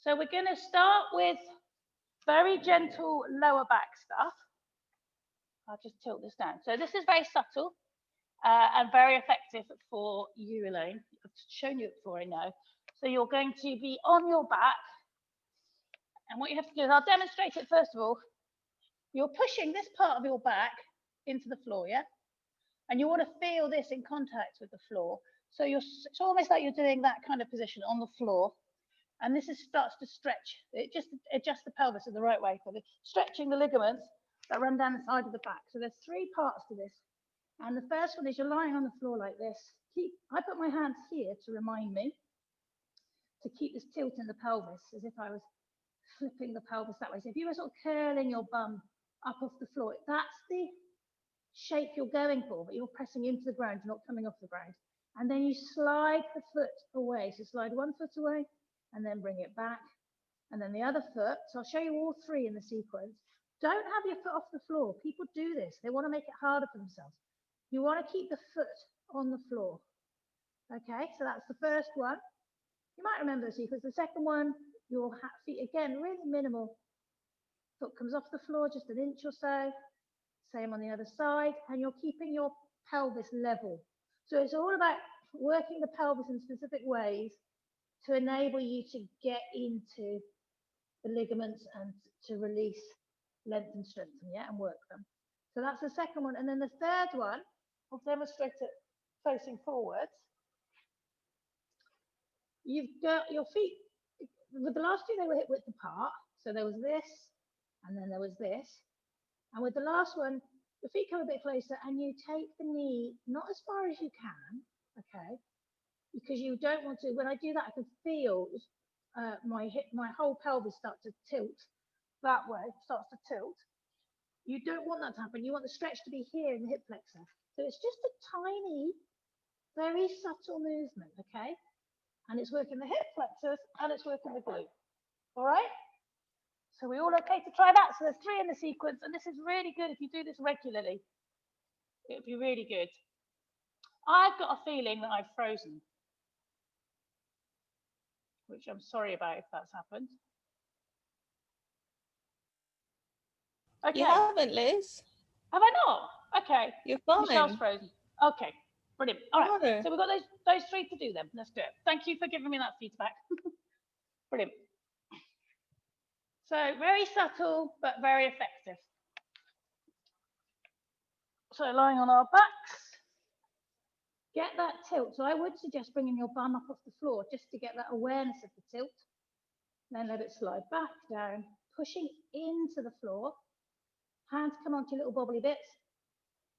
So we're going to start with very gentle lower back stuff. I'll just tilt this down. So this is very subtle and very effective for you alone. I've shown you it before, I know. So you're going to be on your back. And what you have to do is, I'll demonstrate it first of all. You're pushing this part of your back into the floor, yeah? And you want to feel this in contact with the floor. So it's almost like you're doing that kind of position on the floor. And this starts to stretch. It just adjusts the pelvis in the right way for stretching the ligaments that run down the side of the back. So there's 3 parts to this. And the first one is you're lying on the floor like this. I put my hands here to remind me to keep this tilt in the pelvis, as if I was flipping the pelvis that way. So if you were sort of curling your bum up off the floor, that's the shape you're going for, but you're pressing into the ground, you're not coming off the ground. And then you slide the foot away. So slide one foot away and then bring it back. And then the other foot. So I'll show you all 3 in the sequence. Don't have your foot off the floor. People do this. They want to make it harder for themselves. You want to keep the foot on the floor. Okay, so that's the first one. You might remember the sequence. The second one, your feet, again, really minimal. Foot comes off the floor just an inch or so. Same on the other side. And you're keeping your pelvis level. So it's all about working the pelvis in specific ways to enable you to get into the ligaments and to release, lengthen, strengthen, yeah, and work them. So that's the second one. And then the third one, I'll demonstrate it facing forwards. You've got your feet, with the last 2, they were hip width apart. So there was this, and then there was this. And with the last one, the feet come a bit closer, and you take the knee not as far as you can, okay? Because you don't want to, when I do that, I can feel my whole pelvis start to tilt that way, starts to tilt. You don't want that to happen. You want the stretch to be here in the hip flexor. So it's just a tiny, very subtle movement, okay? And it's working the hip flexors and it's working the glute. All right? So we all okay to try that? So there's 3 in the sequence, and this is really good if you do this regularly. It would be really good. I've got a feeling that I've frozen, which I'm sorry about if that's happened. Okay. You haven't, Liz. Have I not? Okay. You're fine. Michelle's frozen. Okay. Brilliant. All right. So we've got those 3 to do then. Let's do it. Thank you for giving me that feedback. Brilliant. So very subtle, but very effective. So lying on our backs, get that tilt. So I would suggest bringing your bum up off the floor just to get that awareness of the tilt. Then let it slide back down, pushing into the floor. Hands come onto little bobbly bits,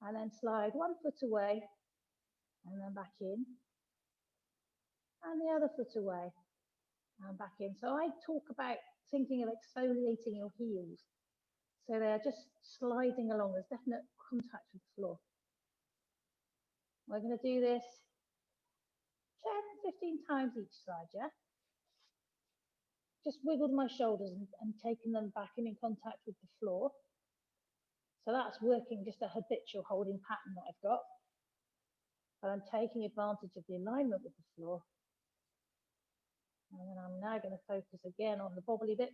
and then slide one foot away, and then back in, and the other foot away, and back in. So I talk about thinking of exfoliating your heels. So they're just sliding along. There's definite contact with the floor. We're going to do this 10, 15 times each side, yeah? Just wiggled my shoulders and taken them back and in contact with the floor. So that's working just a habitual holding pattern that I've got. But I'm taking advantage of the alignment with the floor. And then I'm now going to focus again on the bobbly bits.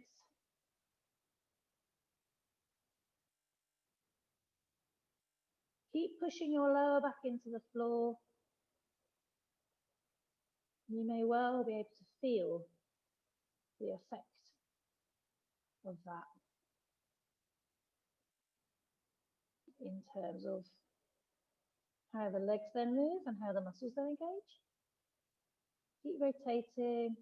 Keep pushing your lower back into the floor. You may well be able to feel the effect of that in terms of how the legs then move and how the muscles then engage. Keep rotating.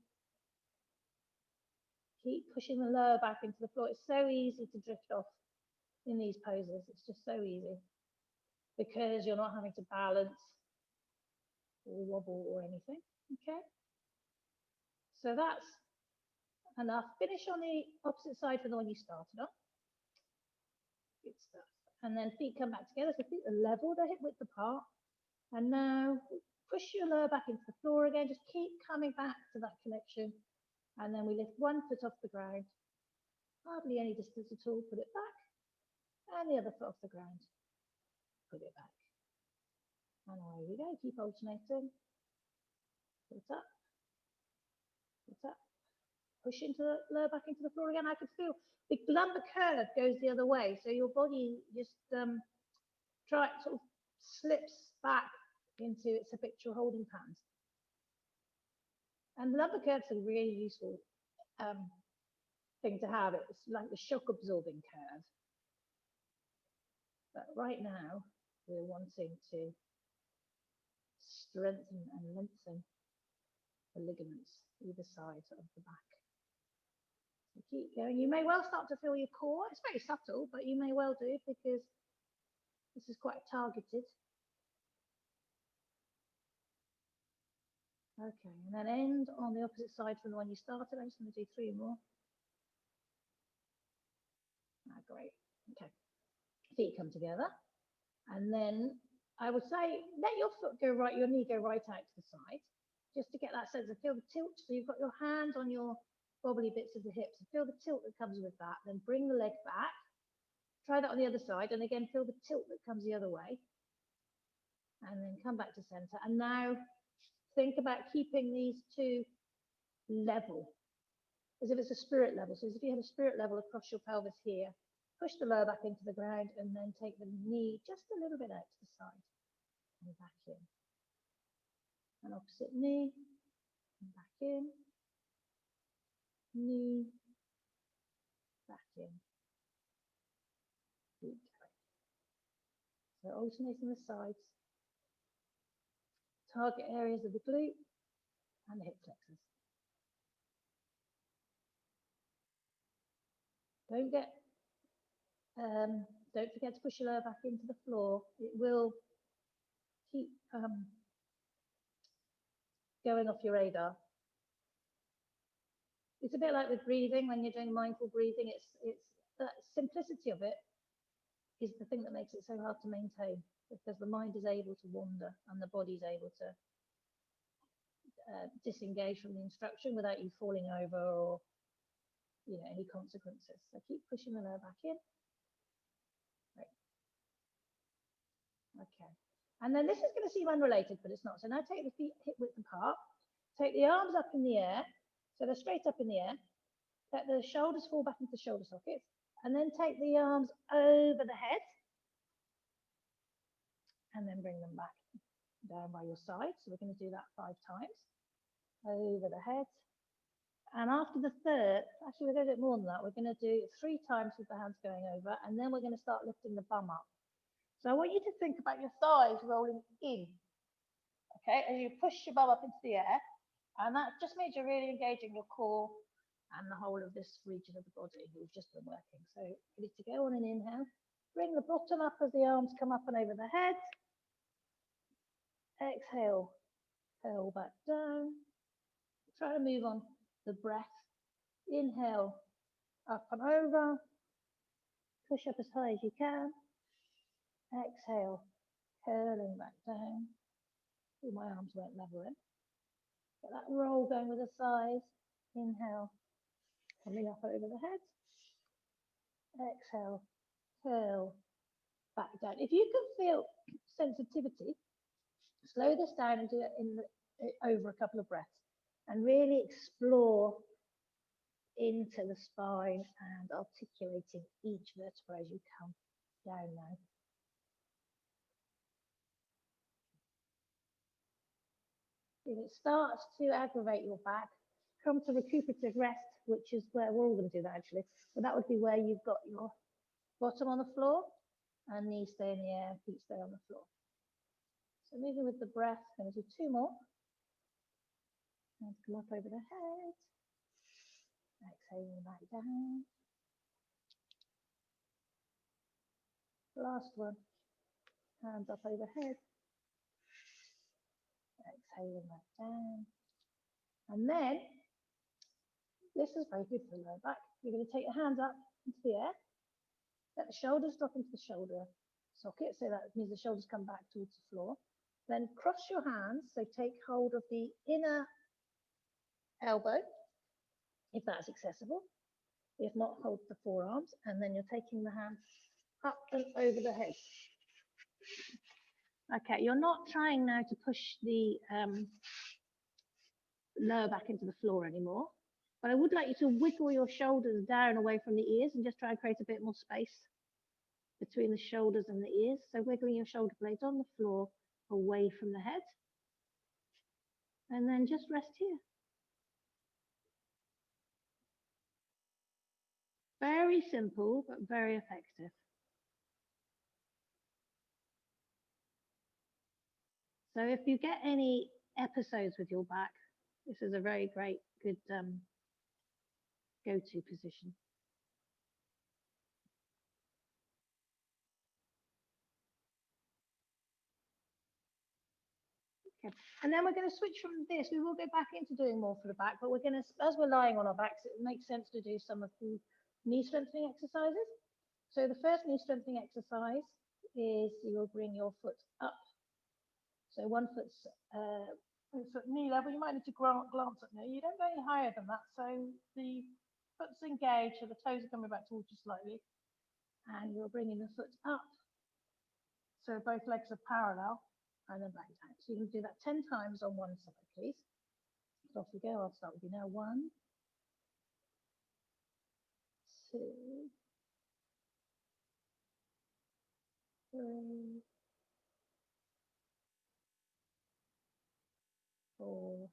Keep pushing the lower back into the floor. It's so easy to drift off in these poses. It's just so easy because you're not having to balance or wobble or anything. Okay. So that's enough. Finish on the opposite side from the one you started on. Good stuff. And then feet come back together. So feet are level, they're hip width apart. And now push your lower back into the floor again. Just keep coming back to that connection. And then we lift one foot off the ground. Hardly any distance at all. Put it back. And the other foot off the ground. Put it back. And away we go. Keep alternating. Foot up. Foot up. push into the lower back into the floor again. I could feel the lumbar curve goes the other way, so your body just sort of slips back into its habitual holding patterns. And the lumbar curves are a really useful thing to have. It's like the shock absorbing curve. But right now, we're wanting to strengthen and lengthen the ligaments either side of the back. So keep going. You may well start to feel your core. It's very subtle, but you may well do because this is quite targeted. Okay, and then end on the opposite side from the one you started. I'm just going to do 3 more. Ah, great. Okay, feet come together. And then I would say let your foot go right, your knee go right out to the side, just to get that sense of feel the tilt. So you've got your hands on your wobbly bits of the hips, and feel the tilt that comes with that. Then bring the leg back. Try that on the other side, and again feel the tilt that comes the other way. And then come back to center. And now think about keeping these two level, as if it's a spirit level. So as if you had a spirit level across your pelvis here, push the lower back into the ground, and then take the knee just a little bit out to the side and back in. And opposite knee, and back in, knee, back in. Keep going. So alternating the sides, target areas of the glute and the hip flexors. Don't forget to push your lower back into the floor. It will keep going off your radar. It's a bit like with breathing. When you're doing mindful breathing, it's the simplicity of it is the thing that makes it so hard to maintain, because the mind is able to wander and the body is able to disengage from the instruction without you falling over or any consequences. So keep pushing the lower back in. Right. Okay. And then this is going to seem unrelated, but it's not. So now take the feet hip width apart. Take the arms up in the air. So they're straight up in the air. Let the shoulders fall back into the shoulder sockets. And then take the arms over the head. And then bring them back down by your side. So we're going to do that 5 times. Over the head. And after the third, actually we're going to do it more than that. We're going to do 3 times with the hands going over. And then we're going to start lifting the bum up. So I want you to think about your thighs rolling in. Okay, as you push your bum up into the air. And that just means you're really engaging your core and the whole of this region of the body we've just been working. So ready to go on an inhale. Bring the bottom up as the arms come up and over the head. Exhale, curl back down. Try to move on the breath. Inhale, up and over. Push up as high as you can. Exhale, curling back down. Ooh, my arms weren't level in. Get that roll going with the thighs. Inhale, coming up over the head. Exhale, curl back down. If you can feel sensitivity, slow this down and do it over a couple of breaths and really explore into the spine and articulating each vertebra as you come down now. If it starts to aggravate your back, come to recuperative rest, which is where we're all going to do that actually. But that would be where you've got your bottom on the floor and knees stay in the air, feet stay on the floor. So moving with the breath, going to do 2 more. Hands come up over the head. Exhaling back down. Last one. Hands up overhead. Exhaling back down. And then, this is very good for the lower back. You're going to take your hands up into the air. Let the shoulders drop into the shoulder socket. So that means the shoulders come back towards the floor. Then cross your hands. So take hold of the inner elbow, if that's accessible. If not, hold the forearms. And then you're taking the hands up and over the head. Okay, you're not trying now to push the lower back into the floor anymore. But I would like you to wiggle your shoulders down away from the ears and just try and create a bit more space between the shoulders and the ears. So wiggling your shoulder blades on the floor away from the head. And then just rest here. Very simple, but very effective. So if you get any episodes with your back, this is a very good go-to position. Okay. And then we're going to switch from this. We will go back into doing more for the back, but we're going to, as we're lying on our backs, it makes sense to do some of the knee strengthening exercises. So the first knee strengthening exercise is you will bring your foot up. So one foot's at knee level. You might need to glance at me. You don't go any higher than that. So the foot's engaged, so the toes are coming back towards you slightly. And you're bringing the foot up. So both legs are parallel and then back down. So you can do that 10 times on one side, please. So off we go. I'll start with you now. 1, 2, 3, 4,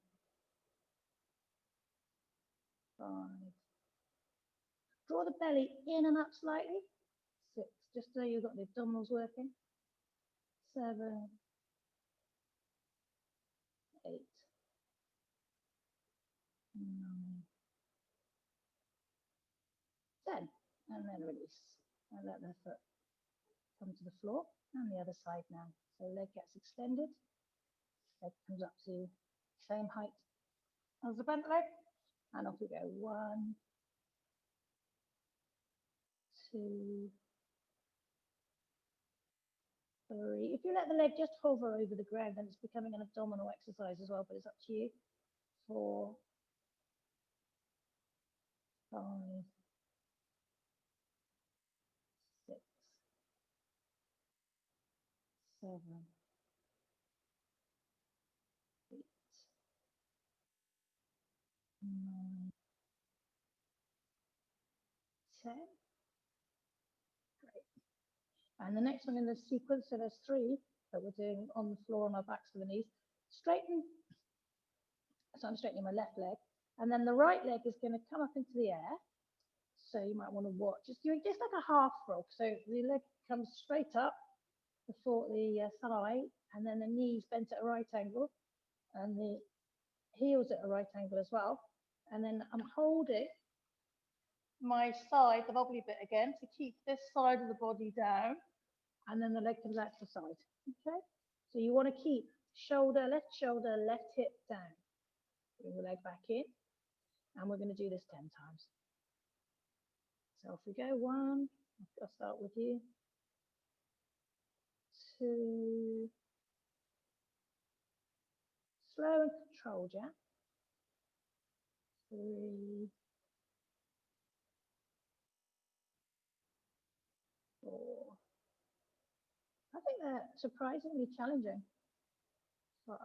5. Draw the belly in and up slightly. 6, just so you've got the abdominals working. 7, 8, 9, 10. And then release. And let the foot come to the floor. And the other side now. So leg gets extended. Leg comes up to same height as the bent leg. And off we go. 1, 2, 3. If you let the leg just hover over the ground, then it's becoming an abdominal exercise as well, but it's up to you. 4, 5, 6, 7, 8, 9, 10. Great. And the next one in the sequence, so there's 3 that we're doing on the floor on our backs for the knees. Straighten, so I'm straightening my left leg, and then the right leg is going to come up into the air. So you might want to watch, just doing just like a half frog. So the leg comes straight up before the thigh, and then the knees bent at a right angle, and the heels at a right angle as well. And then I'm holding my side, the wobbly bit again, to keep this side of the body down, and then the leg comes out to the side. Okay, so you want to keep shoulder, left hip down. Bring the leg back in, and we're going to do this 10 times. So off we go. 1, I'll start with you. 2, slow and controlled, yeah. 3, 4. I think they're surprisingly challenging. 5.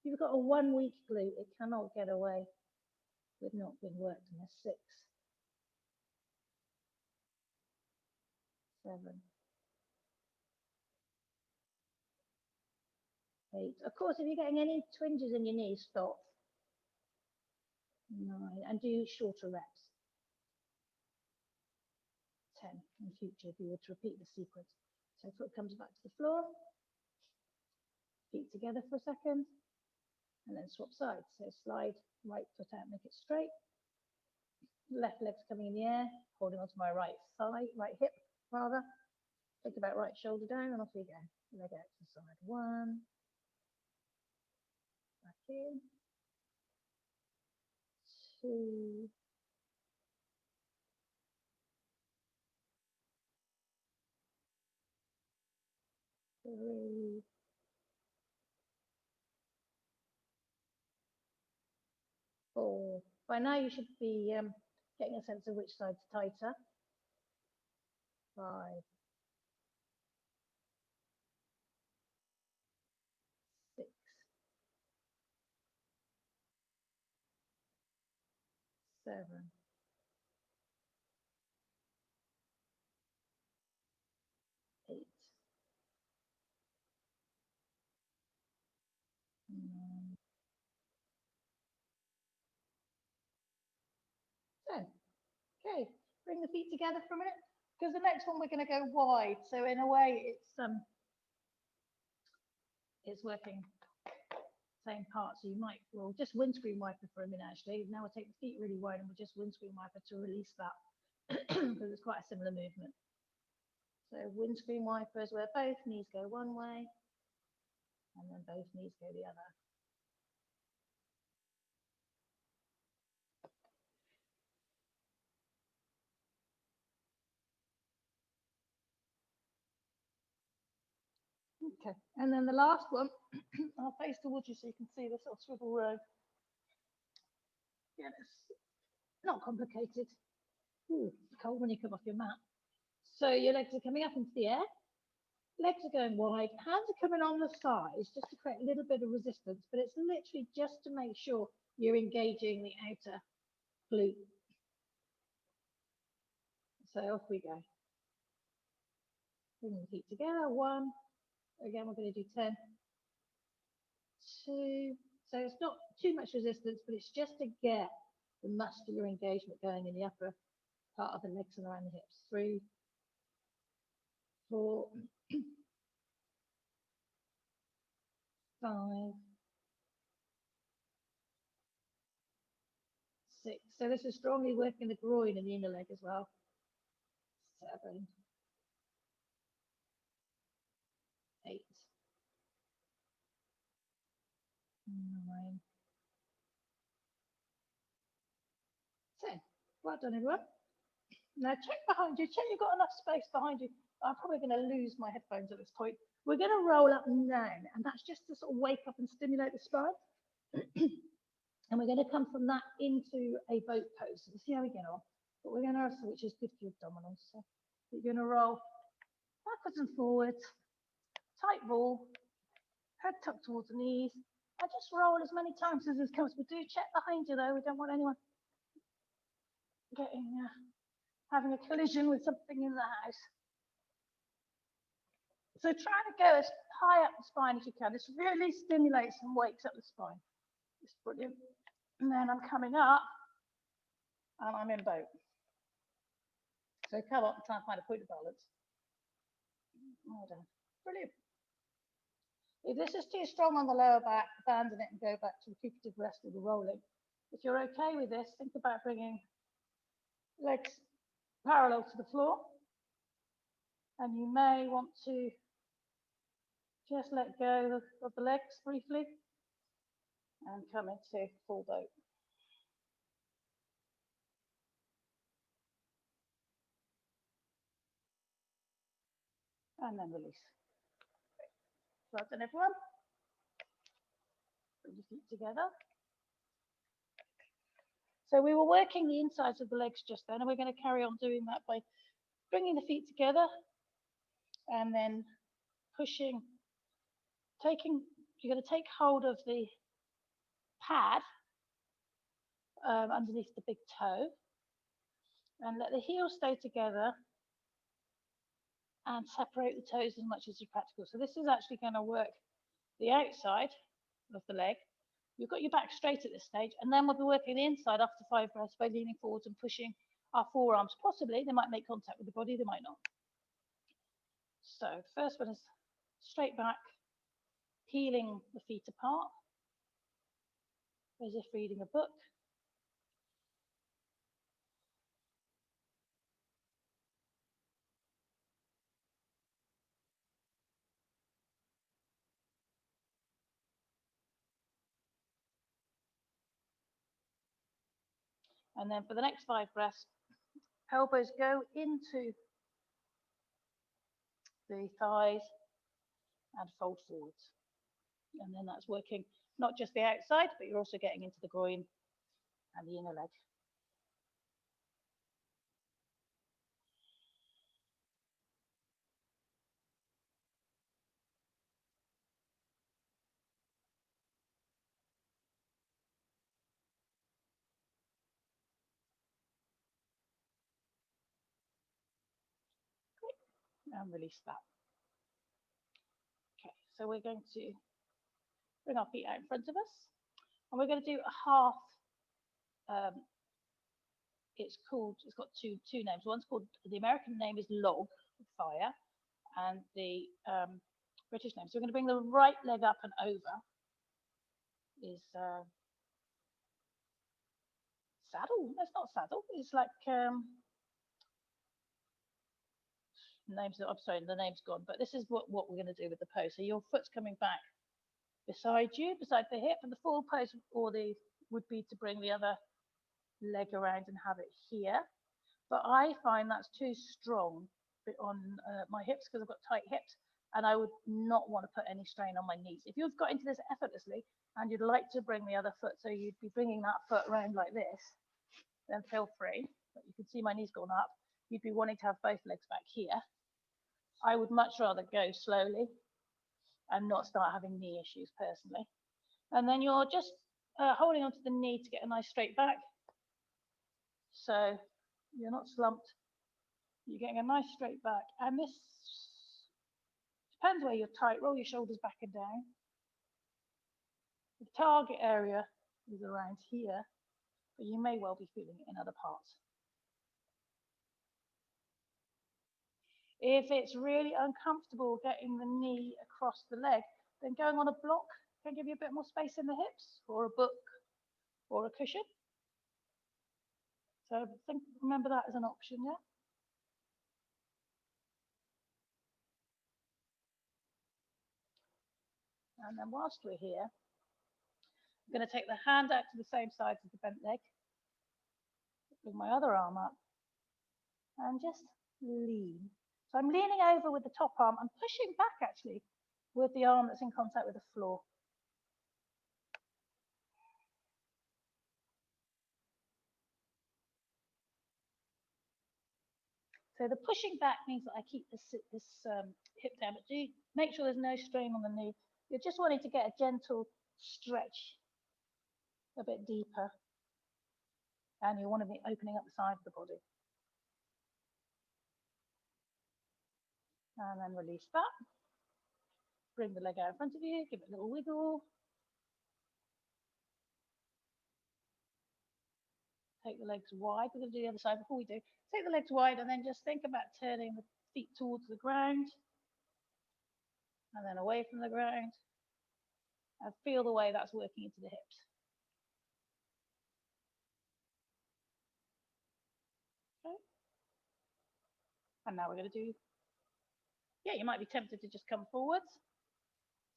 If you've got a 1-week glute, it cannot get away with not being worked in a 6, 7, 8. Of course, if you're getting any twinges in your knees, stop. 9, and do shorter reps. 10 in future if you were to repeat the sequence. So foot comes back to the floor, feet together for a second, and then swap sides. So slide right foot out, make it straight. Left leg's coming in the air, holding onto my right thigh, right hip rather. Think about right shoulder down, and off we go. Leg out to the side. 1, back in. 2, 3, 4. By now you should be getting a sense of which side's tighter. 5, 6, 7, 8, 9, 10. Okay, bring the feet together for a minute, because the next one we're going to go wide. So in a way, it's working same part. So you might, well, just windscreen wiper for a minute actually. Now we'll take the feet really wide and we'll just windscreen wiper to release that because it's quite a similar movement. So windscreen wipers where both knees go one way and then both knees go the other. Okay, and then the last one, I'll face towards you so you can see this little swivel row. Yeah, it's not complicated. Ooh, it's cold when you come off your mat. So your legs are coming up into the air, legs are going wide, hands are coming on the sides just to create a little bit of resistance, but it's literally just to make sure you're engaging the outer glute. So off we go. Bring the feet together, 1, again we're going to do 10, 2, so it's not too much resistance, but it's just to get the muscular engagement going in the upper part of the legs and around the hips. 3, 4, 5, 6. So this is strongly working the groin and the inner leg as well. 7, 8, 9, 10. Well done, everyone. Now check behind you. Check you've got enough space behind you. I'm probably going to lose my headphones at this point. We're going to roll up and down, and that's just to sort of wake up and stimulate the spine. And we're going to come from that into a boat pose. So we'll see how we get on. But we're going to, which is good for your abdominals. So you're going to roll backwards and forwards, tight ball, head tucked towards the knees, and just roll as many times as is comfortable. Do check behind you though. We don't want anyone getting having a collision with something in the house. So try to go as high up the spine as you can. This really stimulates and wakes up the spine. It's brilliant. And then I'm coming up and I'm in boat. So come up and try and find a point of balance. Well done. Brilliant. If this is too strong on the lower back, abandon it and go back to recuperative rest or the rolling. If you're okay with this, think about bringing legs parallel to the floor. And you may want to just let go of the legs briefly and come into full boat. And then release. Well done, everyone. Bring your feet together. So we were working the insides of the legs just then, and we're going to carry on doing that by bringing the feet together and then pushing, you're going to take hold of the pad underneath the big toe and let the heels stay together and separate the toes as much as you practical. So this is actually going to work the outside of the leg. You've got your back straight at this stage, and then we'll be working the inside after 5 breaths by leaning forwards and pushing our forearms. Possibly they might make contact with the body, they might not. So the first one is straight back, peeling the feet apart as if reading a book. And then for the next 5 breaths, elbows go into the thighs and fold forwards. And then that's working not just the outside, but you're also getting into the groin and the inner leg. and release that. Okay, so we're going to bring our feet out in front of us, and we're going to do a half. It's got two names. One's called, the American name is log, fire, and the British name. So we're going to bring the right leg up and over. Is saddle? That's not saddle. It's like names. I'm sorry, the name's gone. But this is what we're going to do with the pose. So your foot's coming back beside you, beside the hip, and the full pose would be to bring the other leg around and have it here. But I find that's too strong on my hips because I've got tight hips, and I would not want to put any strain on my knees. If you've got into this effortlessly and you'd like to bring the other foot, so you'd be bringing that foot around like this, then feel free. But you can see my knees going up. You'd be wanting to have both legs back here. I would much rather go slowly and not start having knee issues personally. And then you're just holding onto the knee to get a nice straight back. So you're not slumped. You're getting a nice straight back. And this depends where you're tight. Roll your shoulders back and down. The target area is around here, but you may well be feeling it in other parts. If it's really uncomfortable getting the knee across the leg, then going on a block can give you a bit more space in the hips, or a book, or a cushion. So remember that as an option, yeah? And then whilst we're here, I'm going to take the hand out to the same side as the bent leg, bring my other arm up, and just lean. So I'm leaning over with the top arm. I'm pushing back actually with the arm that's in contact with the floor. So the pushing back means that I keep this hip down, but do make sure there's no strain on the knee. You're just wanting to get a gentle stretch a bit deeper, and you want to be opening up the side of the body. And then release that. Bring the leg out in front of you, give it a little wiggle. Take the legs wide. We're going to do the other side before we do. Take the legs wide and then just think about turning the feet towards the ground and then away from the ground. And feel the way that's working into the hips. Okay. And now we're going to do, yeah, you might be tempted to just come forwards.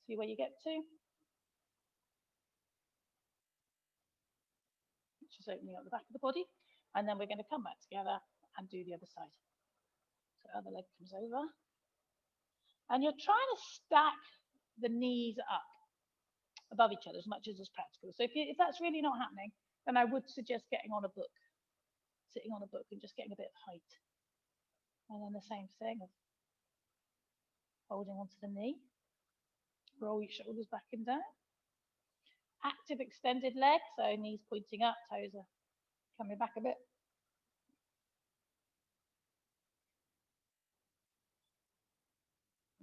See where you get to. Just opening up the back of the body. And then we're going to come back together and do the other side. So other leg comes over. And you're trying to stack the knees up above each other as much as is practical. So if that's really not happening, then I would suggest getting on a book, sitting on a book and just getting a bit of height. And then the same thing of holding onto the knee. Roll your shoulders back and down. Active extended leg, so knees pointing up, toes are coming back a bit.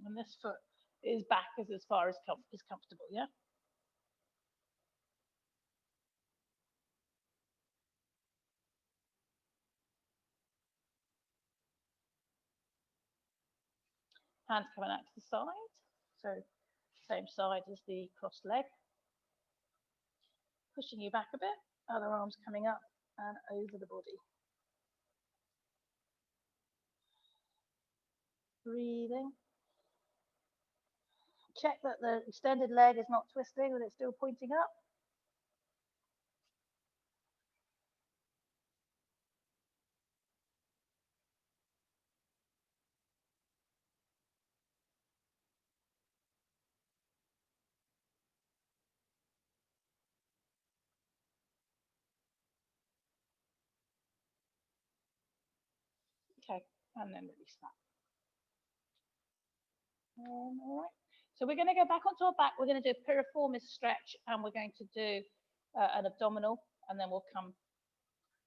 And this foot is back as far as is comfortable, yeah? Hands coming out to the side, so same side as the crossed leg. Pushing you back a bit, other arms coming up and over the body. Breathing. Check that the extended leg is not twisting, that it's still pointing up. Okay, and then release that. All right. So we're going to go back onto our back. We're going to do a piriformis stretch, and we're going to do an abdominal, and then we'll come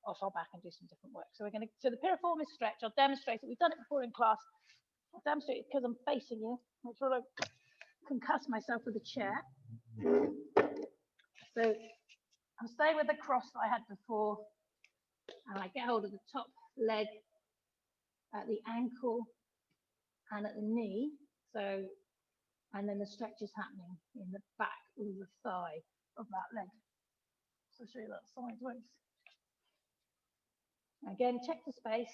off our back and do some different work. So the piriformis stretch, I'll demonstrate it. We've done it before in class. I'll demonstrate it because I'm facing you. I'm sure I concuss myself with a chair. So I'm staying with the cross that I had before, and I get hold of the top leg at the ankle and at the knee. So, and then the stretch is happening in the back of the thigh of that leg. So I'll show you that sideways. Again, check the space.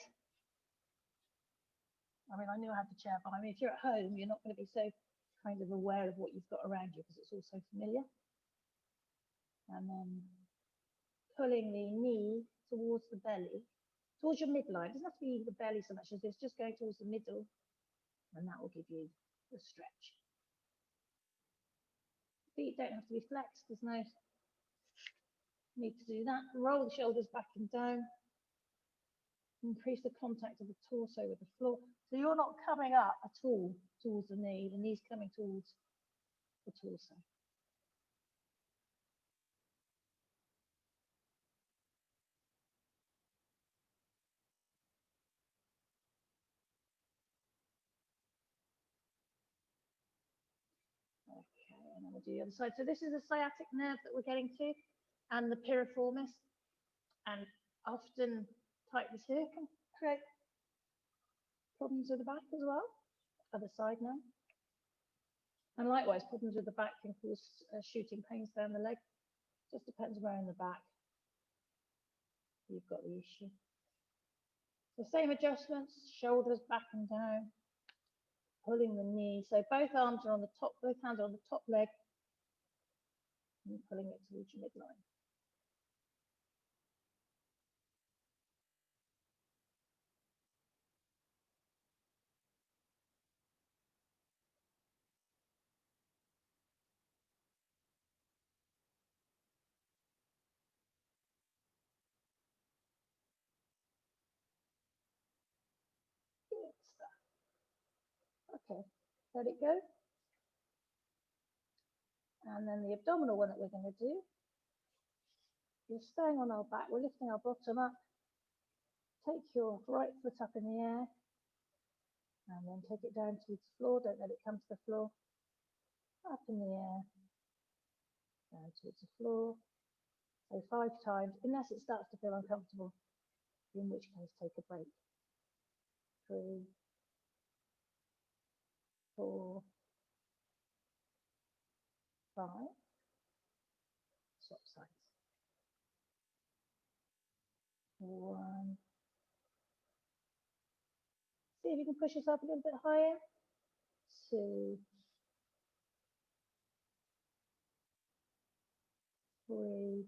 I mean, I knew I had the chair behind me. If you're at home, you're not going to be so kind of aware of what you've got around you because it's all so familiar. And then pulling the knee towards the belly, towards your midline. It doesn't have to be the belly so much as this, just going towards the middle, and that will give you the stretch. Feet don't have to be flexed. There's no need to do that. Roll the shoulders back and down. Increase the contact of the torso with the floor. So you're not coming up at all towards the knee's coming towards the torso. Okay, and then we'll do the other side. So this is the sciatic nerve that we're getting to, and the piriformis. And often tightness here can create problems with the back as well. Other side now. And likewise, problems with the back can cause shooting pains down the leg. Just depends where in the back you've got the issue. The same adjustments, shoulders back and down, pulling the knee. So both arms are on the top, both hands are on the top leg, and pulling it towards your midline. Good stuff. Okay, let it go. And then the abdominal one that we're going to do is staying on our back. We're lifting our bottom up. Take your right foot up in the air and then take it down towards the floor. Don't let it come to the floor. Up in the air, down towards the floor. So 5 times, unless it starts to feel uncomfortable, in which case take a break. 3, 4, 5. Swap sides. 1. See if you can push yourself a little bit higher. 2, 3,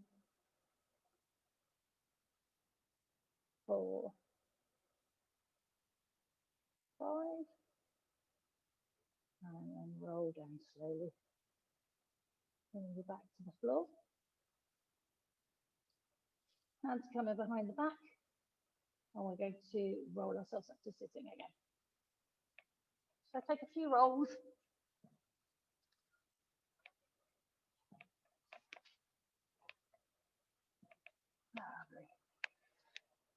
4, 5. And then roll down slowly. Bring you back to the floor. Hands coming behind the back. And we're going to roll ourselves up to sitting again. So take a few rolls. Lovely.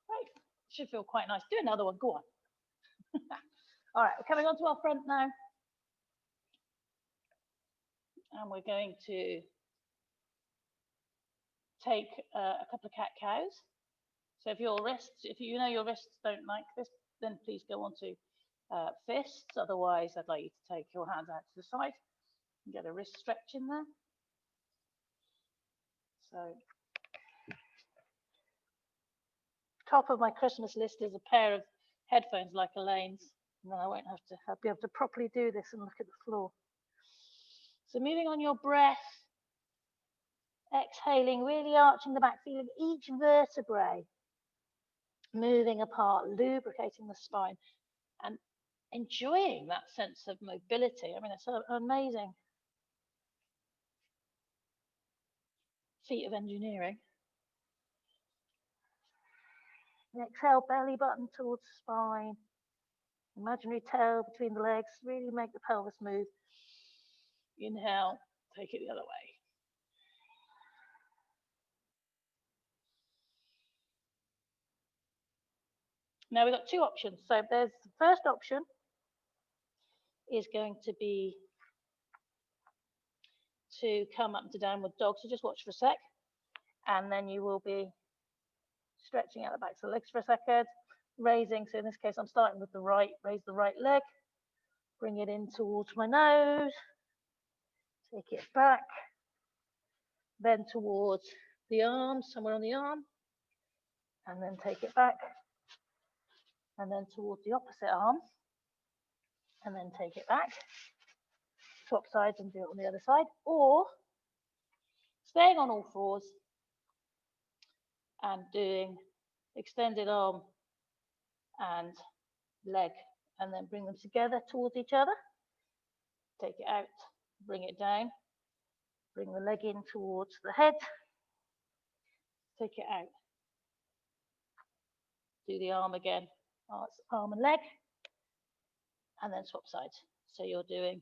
Right, should feel quite nice. Do another one, go on. All right, we're coming on to our front now. And we're going to take a couple of cat-cows. So if you know your wrists don't like this, then please go on to fists. Otherwise, I'd like you to take your hands out to the side and get a wrist stretch in there. So top of my Christmas list is a pair of headphones like Elaine's, and then I won't have to be able to properly do this and look at the floor. So moving on your breath, exhaling, really arching the back, feeling each vertebrae moving apart, lubricating the spine, and enjoying that sense of mobility. I mean, it's an amazing feat of engineering. And exhale, belly button towards the spine. Imaginary tail between the legs. Really make the pelvis move. Inhale, take it the other way. Now we've got 2 options. So there's the first option, is going to be to come up to downward dog. So just watch for a sec. And then you will be stretching out the backs of the legs for a second, raising. So in this case, I'm starting with the right, raise the right leg, bring it in towards my nose, take it back, then towards the arm, somewhere on the arm, and then take it back, and then towards the opposite arm, and then take it back, swap sides and do it on the other side, or staying on all fours and doing extended arm and leg, and then bring them together towards each other, take it out, bring it down, bring the leg in towards the head, take it out, do the arm again, arm and leg, and then swap sides. So you're doing,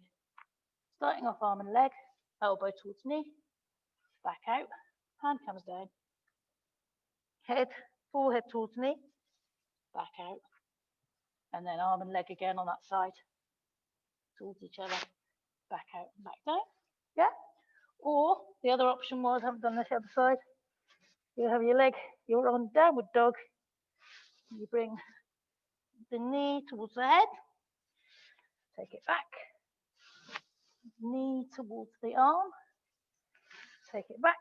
starting off arm and leg, elbow towards knee, back out, hand comes down, head, forehead towards knee, back out, and then arm and leg again on that side, towards each other, back out and back down, yeah? Or the other option was, I haven't done this other side, you have your leg, you're on downward dog, you bring the knee towards the head, take it back, knee towards the arm, take it back,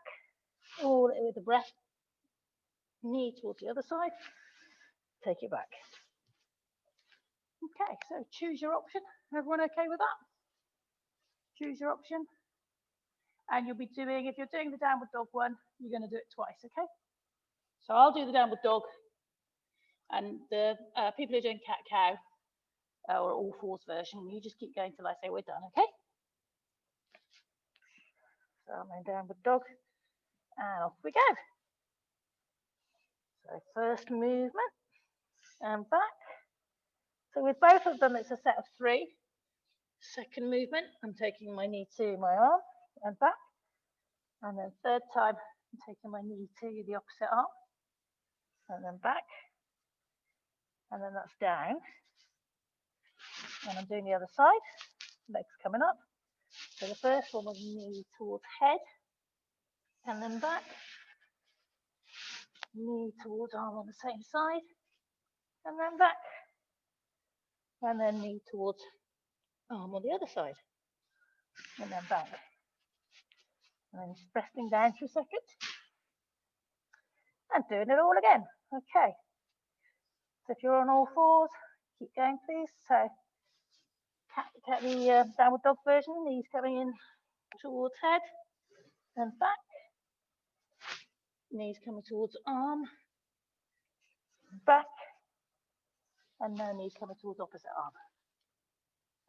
all with the breath, knee towards the other side, take it back. Okay, so choose your option. Everyone okay with that? Choose your option. And you'll be doing, if you're doing the downward dog one, you're going to do it twice, okay? So I'll do the downward dog, and the people who are doing cat-cow or all fours version, you just keep going till I say we're done, okay? So I'm in downward dog, and off we go. So first movement, and back. So with both of them, it's a set of 3. Second movement, I'm taking my knee to my arm and back. And then third time, I'm taking my knee to the opposite arm, and then back. And then that's down. And I'm doing the other side, legs coming up. So the first one was knee towards head, and then back. Knee towards arm on the same side, and then back. And then knee towards arm on the other side, and then back. And then just resting down for a second. And doing it all again. Okay. So if you're on all fours, keep going, please. So get the downward dog version, knees coming in towards head and back. Knees coming towards arm, back. And no knees coming towards opposite arm.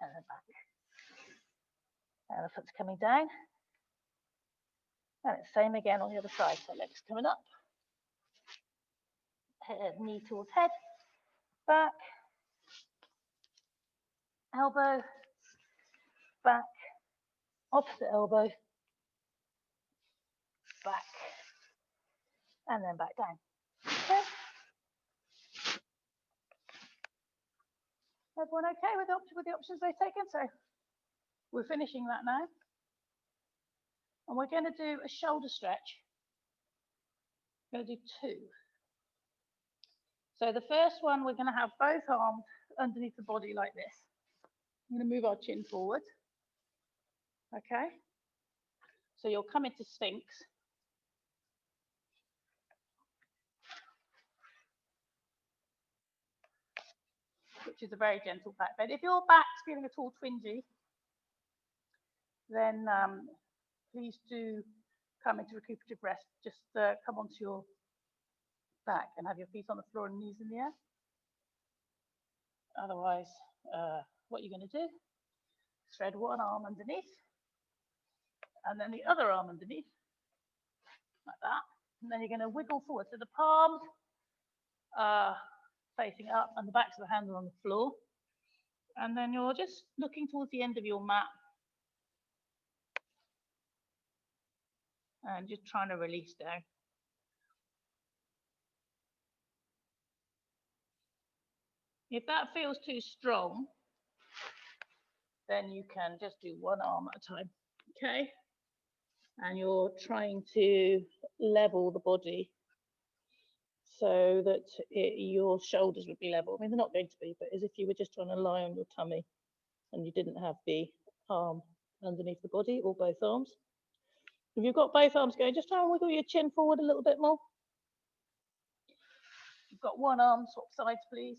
And then back. And the foot's coming down. And it's same again on the other side. So legs coming up. Head, knee towards head, back. Elbow, back. Opposite elbow, back. And then back down. Okay. Everyone okay with the options they've taken? So we're finishing that now. And we're going to do a shoulder stretch. We're going to do 2. So the first one, we're going to have both arms underneath the body like this. I'm going to move our chin forward. Okay. So you'll come into Sphinx. Which is a very gentle back bend. If your back's feeling at all twingy, then please do come into recuperative rest. Just come onto your back and have your feet on the floor and knees in the air. Otherwise, what you're going to do, thread one arm underneath, and then the other arm underneath, like that. And then you're going to wiggle forward. So the palms are facing up and the backs of the hands are on the floor. And then you're just looking towards the end of your mat and just trying to release down. If that feels too strong, then you can just do one arm at a time, okay? And you're trying to level the body so that your shoulders would be level. I mean, they're not going to be, but as if you were just trying to lie on your tummy and you didn't have the arm underneath the body or both arms. If you've got both arms going, just try and wiggle your chin forward a little bit more. You've got one arm, swap sides, please.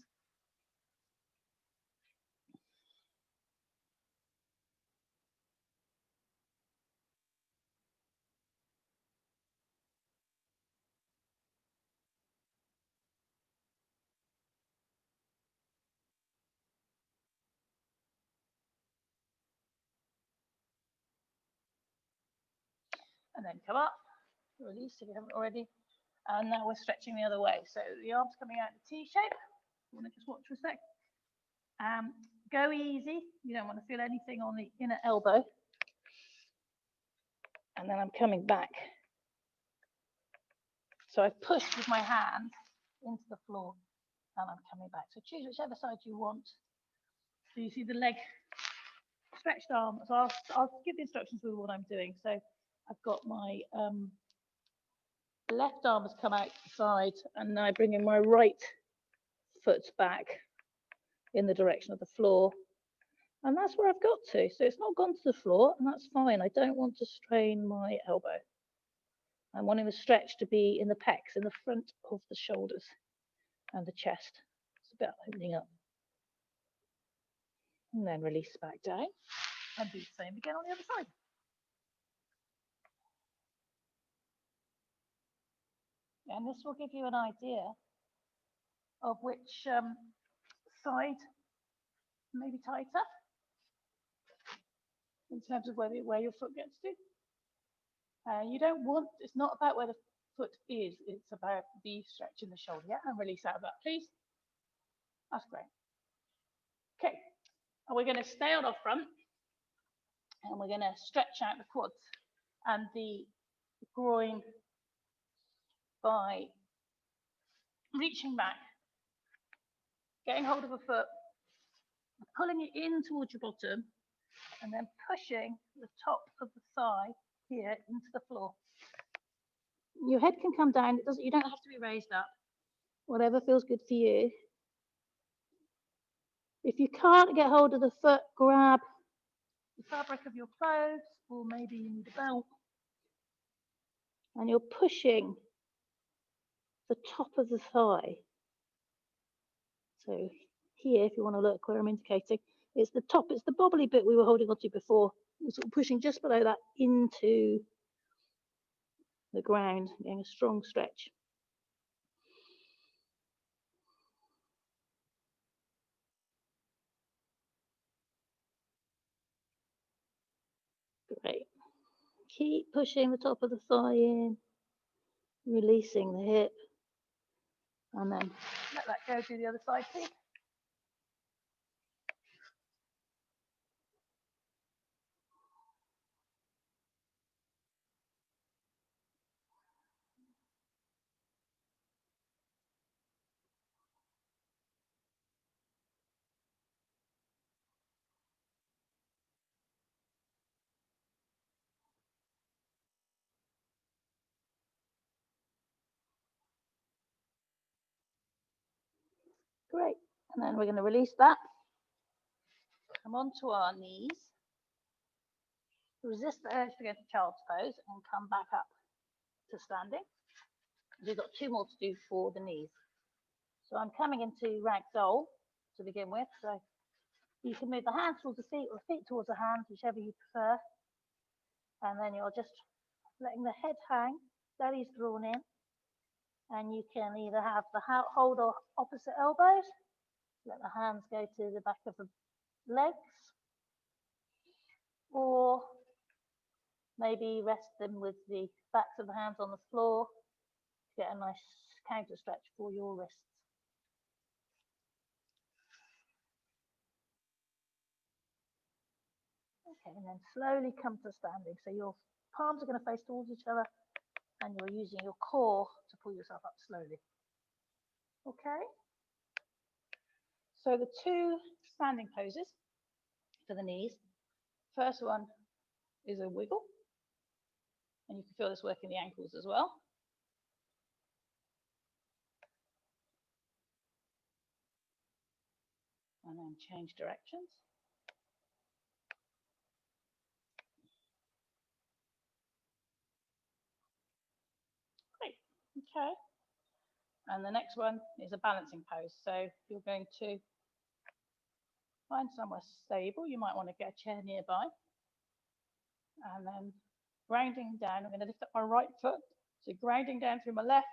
And then come up, release if you haven't already. And now we're stretching the other way. So the arms coming out in a T shape. You want to just watch for a sec. Go easy. You don't want to feel anything on the inner elbow. And then I'm coming back. So I've pushed with my hand into the floor and I'm coming back. So choose whichever side you want. So you see the leg stretched arm. So I'll give the instructions with what I'm doing. So I've got my left arm has come out the side and now I bring in my right foot back in the direction of the floor. And that's where I've got to. So it's not gone to the floor and that's fine. I don't want to strain my elbow. I'm wanting the stretch to be in the pecs, in the front of the shoulders and the chest. It's about opening up. And then release back down and do the same again on the other side. And this will give you an idea of which side may be tighter in terms of where your foot gets to. You don't want, it's not about where the foot is, it's about the stretch in the shoulder. Yeah, and release out of that, please. That's great. Okay, and we're going to stay on our front and we're going to stretch out the quads and the groin by reaching back, getting hold of a foot, pulling it in towards your bottom, and then pushing the top of the thigh here into the floor. Your head can come down. You don't have to be raised up. Whatever feels good for you. If you can't get hold of the foot, grab the fabric of your clothes, or maybe you need a belt. And you're pushing the top of the thigh. So here, if you want to look where I'm indicating, it's the top, it's the bobbly bit we were holding onto before. We're sort of pushing just below that into the ground, getting a strong stretch. Great. Keep pushing the top of the thigh in, releasing the hip, and then let that go to the other side, please. Great. And then we're going to release that. Come onto our knees. Resist the urge to go to child's pose and come back up to standing. We've got two more to do for the knees. So I'm coming into ragdoll to begin with. So you can move the hands towards the feet or the feet towards the hands, whichever you prefer. And then you're just letting the head hang, belly's drawn in. And you can either have the hold or opposite elbows. Let the hands go to the back of the legs. Or maybe rest them with the backs of the hands on the floor to get a nice counter stretch for your wrists. Okay, and then slowly come to standing. So your palms are going to face towards each other and you're using your core to pull yourself up slowly. Okay. So the two standing poses, for the knees. First one is a wiggle, and you can feel this working the ankles as well. And then change directions. Great, okay. And the next one is a balancing pose. So you're going to find somewhere stable. You might want to get a chair nearby. And then grounding down, I'm going to lift up my right foot. So grounding down through my left.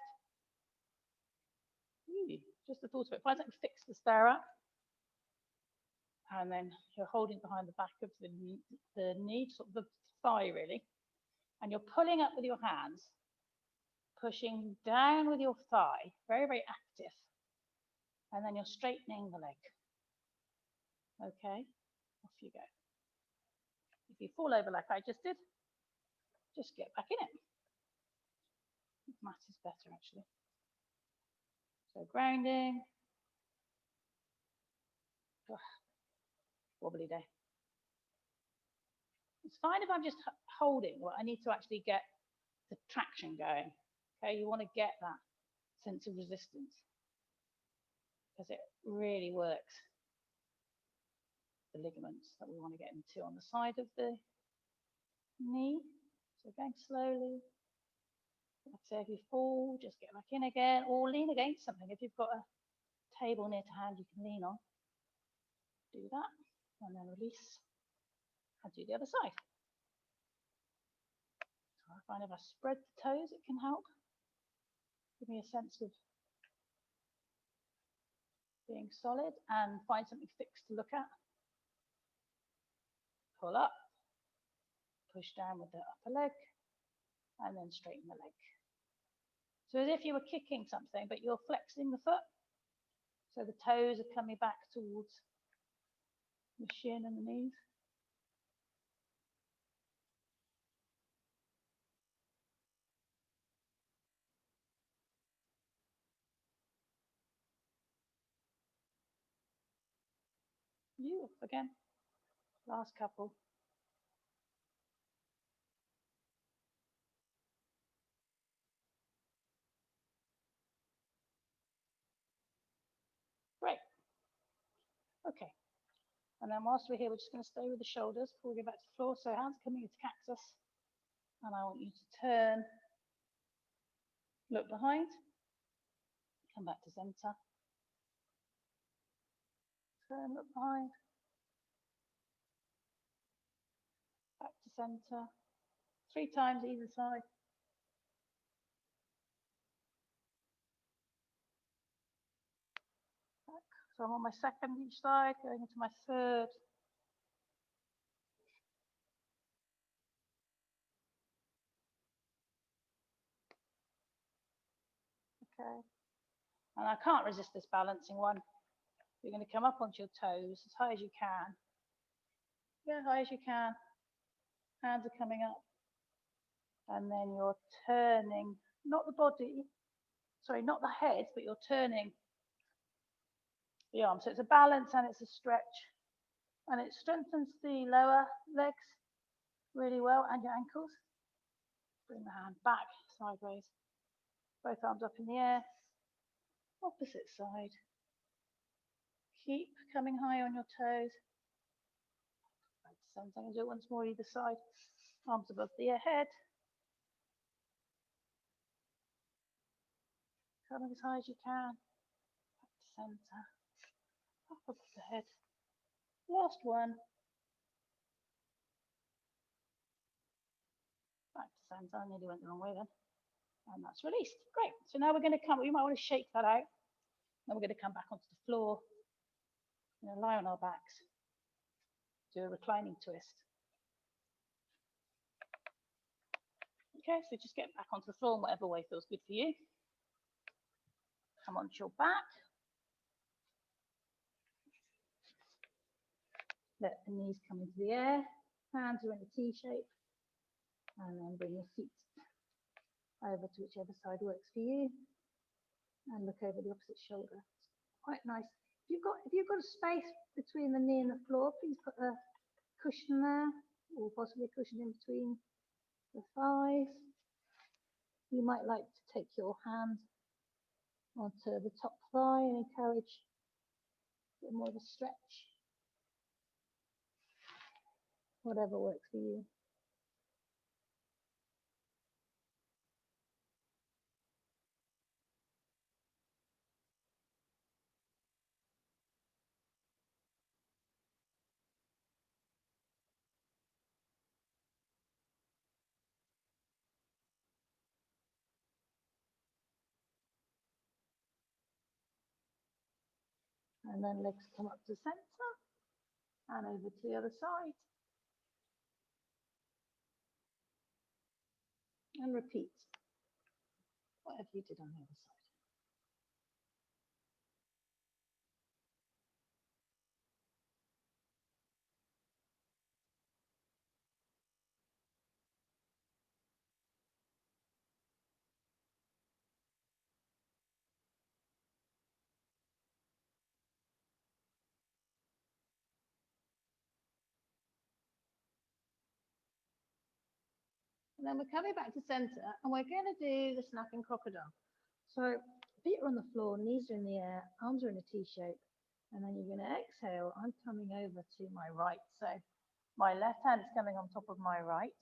Ooh, just the thought of it. Find something fixed to stare at. And then you're holding behind the back of the knee, sort of the thigh really. And you're pulling up with your hands, pushing down with your thigh, very, very active. And then you're straightening the leg. Okay, off you go. If you fall over like I just did, just get back in it. Mat is better actually. So grounding. Ugh, wobbly day. It's fine if I'm just holding. Well, I need to actually get the traction going. Okay, you want to get that sense of resistance because it really works the ligaments that we want to get into on the side of the knee. So going slowly. Like I say, if you fall, just get back in again or lean against something. If you've got a table near to hand you can lean on, do that and then release and do the other side. So I find if I spread the toes it can help give me a sense of being solid and find something fixed to look at. Pull up, push down with the upper leg and then straighten the leg. So as if you were kicking something but you're flexing the foot, so the toes are coming back towards the shin and the knees. You again, last couple. Great. Okay. And then whilst we're here, we're just going to stay with the shoulders before we go back to the floor. So hands coming into cactus. And I want you to turn, look behind, come back to center. Turn, look behind, back to center. 3 times either side. Back. So I'm on my second each side, going into my third. Okay. And I can't resist this balancing one. You're going to come up onto your toes as high as you can. Yeah, high as you can. Hands are coming up. And then you're turning, not the body, sorry, not the head, but you're turning the arm. So it's a balance and it's a stretch. And it strengthens the lower legs really well and your ankles. Bring the hand back sideways. Both arms up in the air. Opposite side. Keep coming high on your toes. Right, I'm going to do it once more either side. Arms above the head. Coming as high as you can. Back to center. Up above the head. Last one. Back to center. I nearly went the wrong way then. And that's released. Great. So now we're going to come, we might want to shake that out. Then we're going to come back onto the floor. We're going to lie on our backs. Do a reclining twist. Okay, so just get back onto the floor in whatever way feels good for you. Come onto your back. Let the knees come into the air. Hands are in a T shape. And then bring your feet over to whichever side works for you. And look over the opposite shoulder. Quite nice. If you've got a space between the knee and the floor, please put a cushion there, or possibly a cushion in between the thighs. You might like to take your hand onto the top thigh and encourage a bit more of a stretch, whatever works for you. And then legs come up to center and over to the other side. And repeat whatever you did on the other side. And then we're coming back to center and we're going to do the snapping crocodile. So feet are on the floor, knees are in the air, arms are in a T shape. And then you're going to exhale. I'm coming over to my right. So my left hand is coming on top of my right,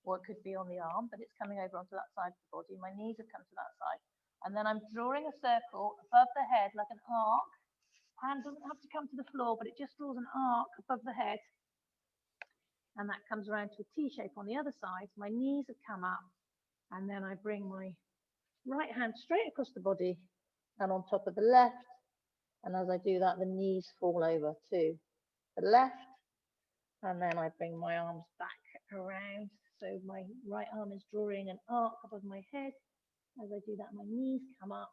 or it could be on the arm, but it's coming over onto that side of the body. My knees have come to that side. And then I'm drawing a circle above the head like an arc. Hand doesn't have to come to the floor, but it just draws an arc above the head. And that comes around to a T shape on the other side. My knees have come up, and then I bring my right hand straight across the body and on top of the left. And as I do that, the knees fall over to the left. And then I bring my arms back around. So my right arm is drawing an arc above my head. As I do that, my knees come up.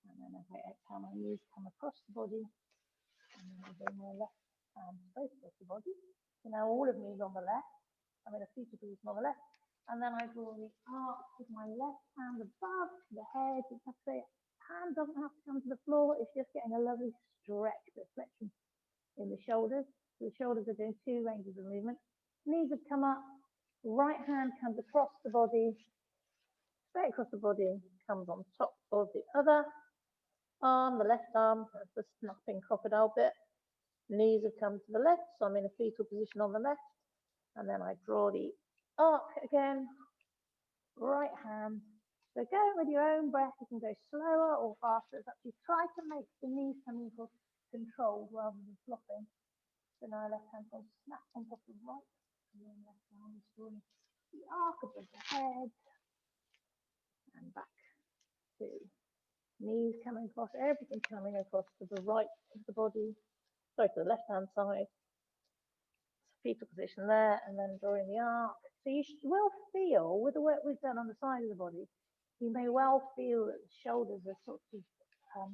And then as I exhale, my knees come across the body. And then I bring my left hand straight across the body. So now all of me is on the left. I'm in a fetal position on the left. And then I draw the arc with my left hand above the head. You have to say, hand doesn't have to come to the floor. It's just getting a lovely stretch, the flexion in the shoulders. So the shoulders are doing two ranges of movement. Knees have come up. Right hand comes across the body, straight across the body, comes on top of the other arm, the left arm. That's the snapping crocodile bit. Knees have come to the left, so I'm in a fetal position on the left. And then I draw the arc again, right hand. So go with your own breath. You can go slower or faster. It's actually try to make the knees coming across controlled rather than flopping. So now left hand goes snap on top of right. And then left arm is drawing the arc above the head. And back to knees coming across, everything coming across to the right of the body. Sorry, to the left hand side. Fetal position there, and then drawing the arc. So you will feel, with the work we've done on the side of the body, you may well feel that the shoulders are sort of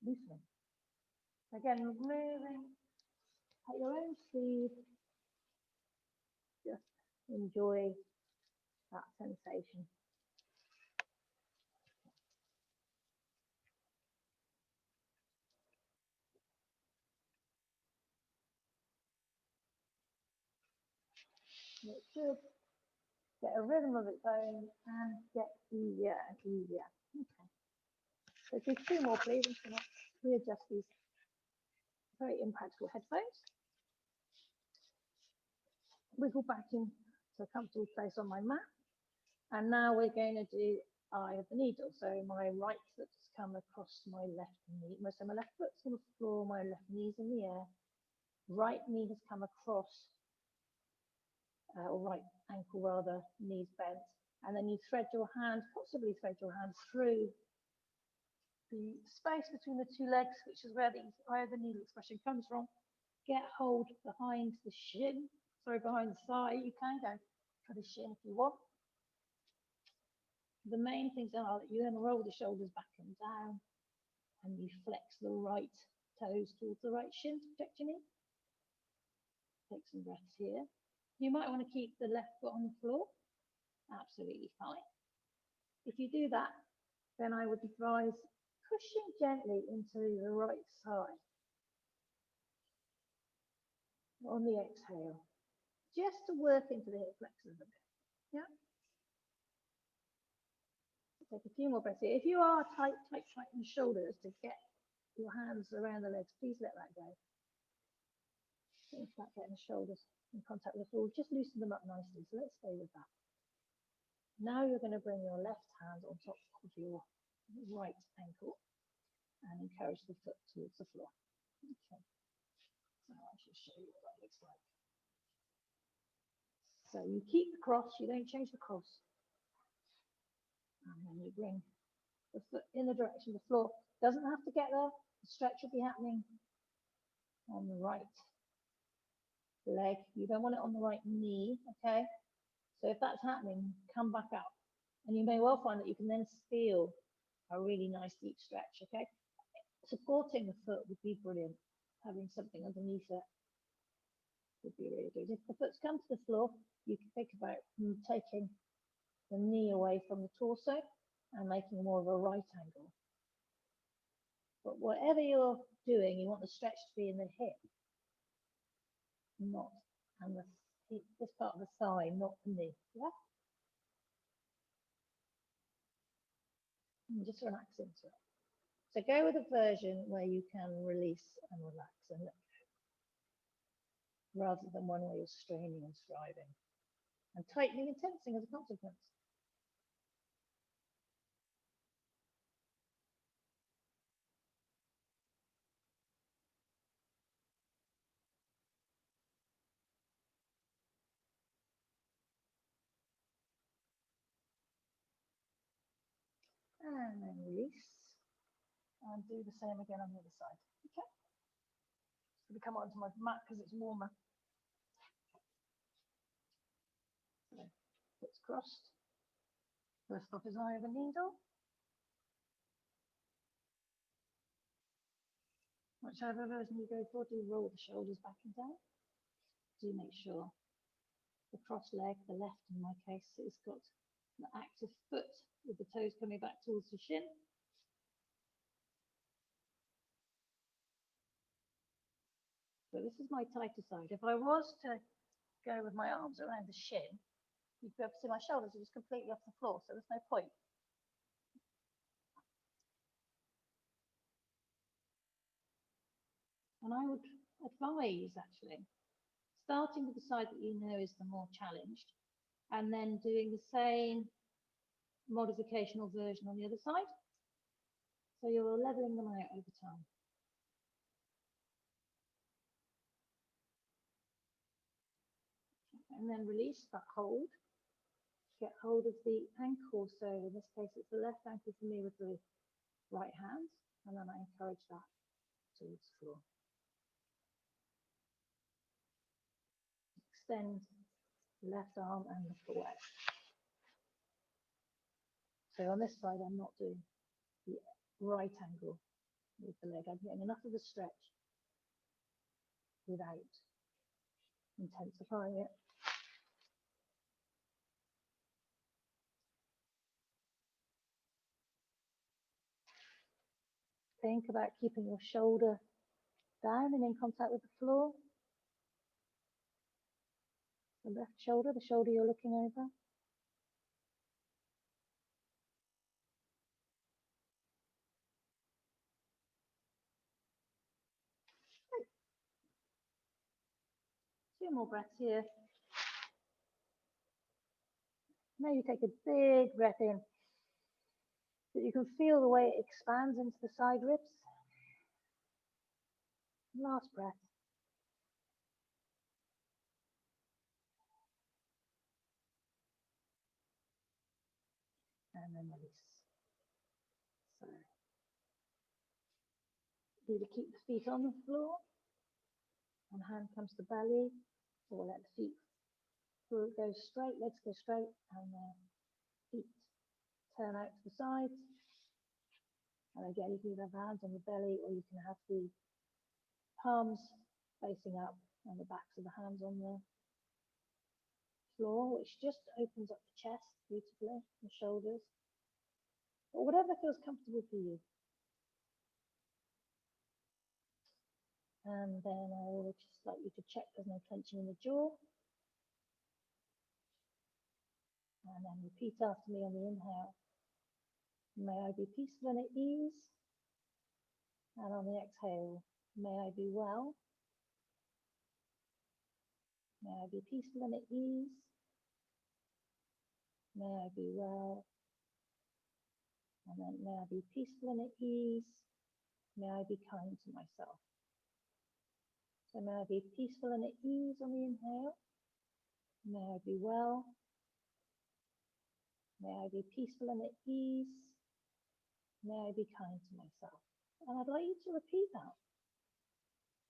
loosening. Again, moving at your own speed, just enjoy that sensation. It should get a rhythm of its own and get easier and easier. Okay. So do two more, please. I'm going to readjust these very impractical headphones. Wiggle back into a comfortable place on my mat. And now we're going to do eye of the needle. So my right foot's come across my left knee. So my left foot's on the floor, my left knee's in the air. Right knee has come across, or right ankle rather, knees bent. And then you thread your hand, possibly thread your hand through the space between the two legs, which is where the eye of the needle expression comes from. Get hold behind the shin, behind the thigh. You can go for the shin if you want. The main things are that you then roll the shoulders back and down, and you flex the right toes towards the right shin to protect your knee. Take some breaths here. You might want to keep the left foot on the floor. Absolutely fine. If you do that, then I would advise pushing gently into the right side. on the exhale, just to work into the hip flexors a bit. Yeah. Take a few more breaths here. If you are tight in the shoulders to get your hands around the legs, please let that go. Think about getting the shoulders in contact with the floor. Just loosen them up nicely. So let's stay with that. Now you're going to bring your left hand on top of your right ankle and encourage the foot towards the floor. Okay. So I should show you what that looks like. So you keep the cross, you don't change the cross. And then you bring the foot in the direction of the floor. Doesn't have to get there. The stretch will be happening on the right leg. You don't want it on the right knee, okay? So if that's happening, come back up. And you may well find that you can then feel a really nice deep stretch, okay? Supporting the foot would be brilliant. Having something underneath it would be really good. If the foot's come to the floor, you can think about taking the knee away from the torso and making more of a right angle. But whatever you're doing, you want the stretch to be in the hip, not and this part of the thigh, not the knee. Yeah? And just relax into it. So go with a version where you can release and relax and let go, rather than one where you're straining and striving and tightening and tensing as a consequence. And then release. And do the same again on the other side. Okay? Just going to come onto my mat because it's warmer. So, foot's crossed. First stop is eye of a needle. Whichever version you go for, do roll the shoulders back and down. Do make sure the cross leg, the left in my case, has got an active foot with the toes coming back towards the shin. So this is my tighter side. If I was to go with my arms around the shin, you'd be able to see my shoulders are just completely off the floor, so there's no point. And I would advise, actually, starting with the side that you know is the more challenged, and then doing the same modification or version on the other side. So you're leveling them out over time. And then release that hold. Get hold of the ankle. So in this case, it's the left ankle for me with the right hand. And then I encourage that towards the floor. Extend the left arm and look away. So on this side, I'm not doing the right angle with the leg. I'm getting enough of a stretch without intensifying it. Think about keeping your shoulder down and in contact with the floor. The left shoulder, the shoulder you're looking over. Two more breaths here. Now you take a big breath in, so you can feel the way it expands into the side ribs. Last breath. And then release. So, either keep the feet on the floor, and hand comes to belly, or let the feet go straight, legs go straight, and feet turn out to the sides. And again, you can either have hands on the belly, or you can have the palms facing up and the backs of the hands on the floor, which just opens up the chest beautifully, the shoulders, or whatever feels comfortable for you. And then I will just like you to check there's no clenching in the jaw. And then repeat after me on the inhale. May I be peaceful and at ease. And on the exhale, may I be well. May I be peaceful and at ease. May I be well. And then may I be peaceful and at ease. May I be kind to myself. So may I be peaceful and at ease on the inhale. May I be well. May I be peaceful and at ease. May I be kind to myself. And I'd like you to repeat that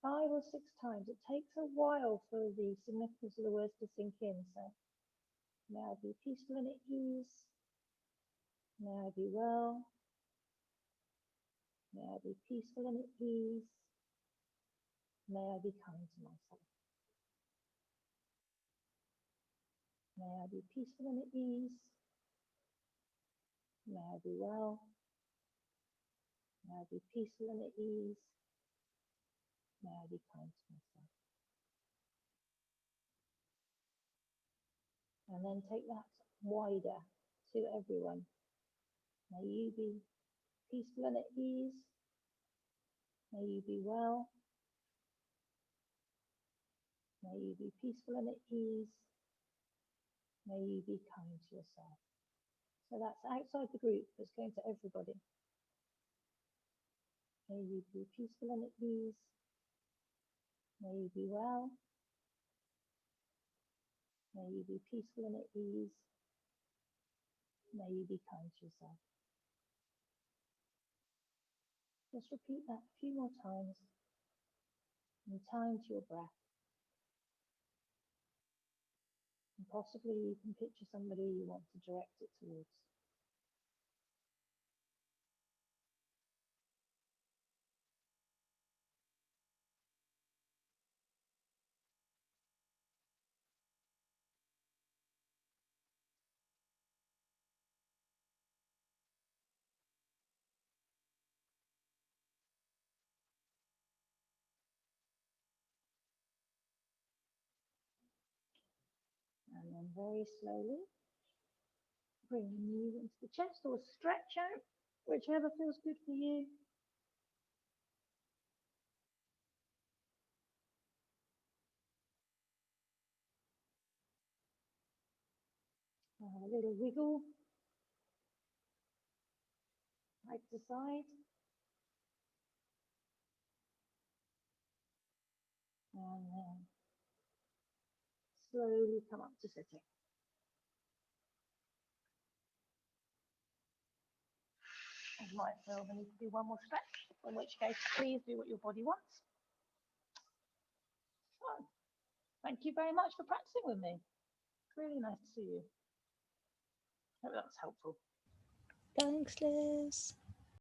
5 or 6 times. It takes a while for the significance of the words to sink in. So may I be peaceful and at ease. May I be well. May I be peaceful and at ease. May I be kind to myself. May I be peaceful and at ease. May I be well. May I be peaceful and at ease. May I be kind to myself. And then take that wider to everyone. May you be peaceful and at ease. May you be well. May you be peaceful and at ease. May you be kind to yourself. So that's outside the group, it's going to everybody. May you be peaceful and at ease. May you be well. May you be peaceful and at ease. May you be kind to yourself. Just repeat that a few more times in time to your breath. And possibly you can picture somebody you want to direct it towards. And then very slowly, bring the knees into the chest or stretch out, whichever feels good for you. Have a little wiggle, side to side. And then slowly come up to sitting. You might feel the need to do one more stretch, in which case please do what your body wants. So, thank you very much for practicing with me. It's really nice to see you. Hope that's helpful. Thanks, Liz.